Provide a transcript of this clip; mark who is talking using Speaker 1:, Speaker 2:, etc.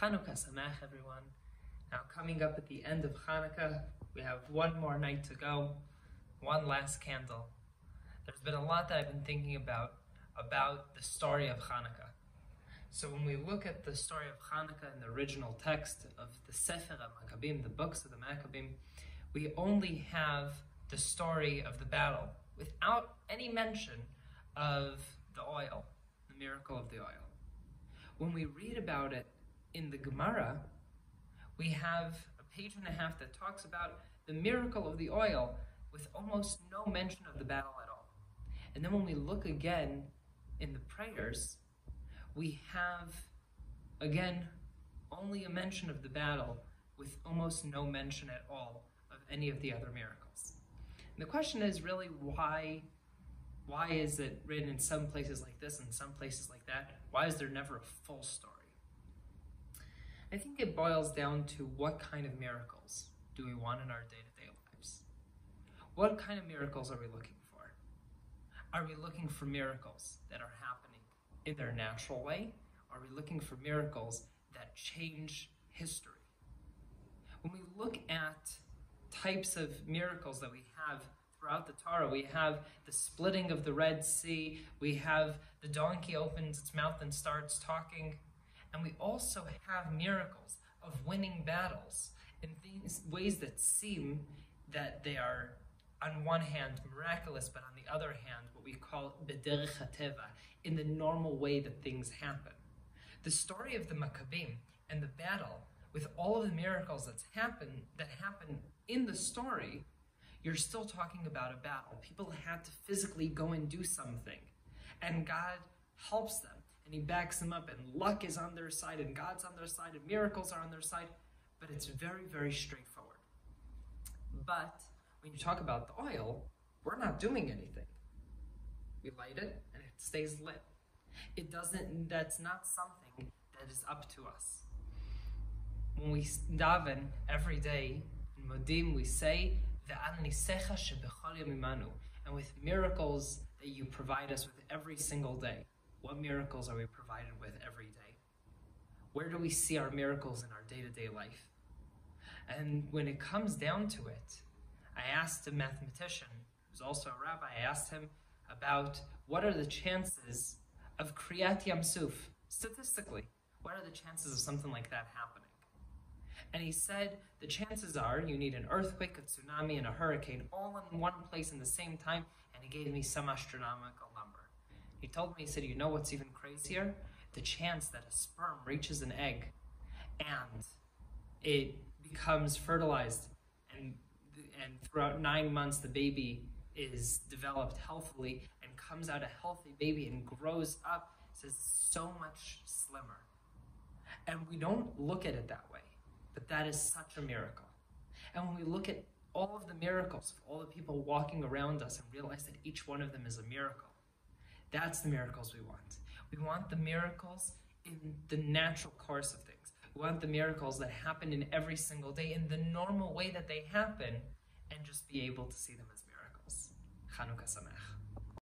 Speaker 1: Chanukah Samach, everyone. Now, coming up at the end of Chanukah, we have one more night to go, one last candle. There's been a lot that I've been thinking about the story of Chanukah. So when we look at the story of Chanukah in the original text of the Sefer HaMaccabim, the books of the Maccabim, we only have the story of the battle without any mention of the oil, the miracle of the oil. When we read about it in the Gemara, we have a page and a half that talks about the miracle of the oil with almost no mention of the battle at all. And then when we look again in the prayers, we have, again, only a mention of the battle with almost no mention at all of any of the other miracles. And the question is really why is it written in some places like this and some places like that? Why is there never a full story? I think it boils down to what kind of miracles do we want in our day-to-day lives? What kind of miracles are we looking for? Are we looking for miracles that are happening in their natural way? Are we looking for miracles that change history? When we look at types of miracles that we have throughout the Torah, we have the splitting of the Red Sea, we have the donkey opens its mouth and starts talking, and we also have miracles of winning battles in ways that seem that they are, on one hand, miraculous, but on the other hand, what we call b'derech hateva, in the normal way that things happen. The story of the Maccabim and the battle, with all of the miracles that happen in the story, you're still talking about a battle. People had to physically go and do something, and God helps them, and He backs them up, and luck is on their side, and God's on their side, and miracles are on their side, but it's very, very straightforward. But when you talk about the oil, we're not doing anything. We light it, and it stays lit. That's not something that is up to us. When we daven every day, in Modim, we say, and with miracles that you provide us with every single day. What miracles are we provided with every day? Where do we see our miracles in our day-to-day life? And when it comes down to it, I asked a mathematician, who's also a rabbi, I asked him about what are the chances of Kriyat Yam Suf, statistically. What are the chances of something like that happening? And he said the chances are you need an earthquake, a tsunami, and a hurricane all in one place in the same time, and he gave me some astronomical number. He told me, he said, you know what's even crazier? The chance that a sperm reaches an egg and it becomes fertilized, and throughout 9 months the baby is developed healthily and comes out a healthy baby and grows up, says so much slimmer. And we don't look at it that way. But that is such a miracle. And when we look at all of the miracles of all the people walking around us and realize that each one of them is a miracle, that's the miracles we want. We want the miracles in the natural course of things. We want the miracles that happen in every single day in the normal way that they happen, and just be able to see them as miracles. Chanukah Samach.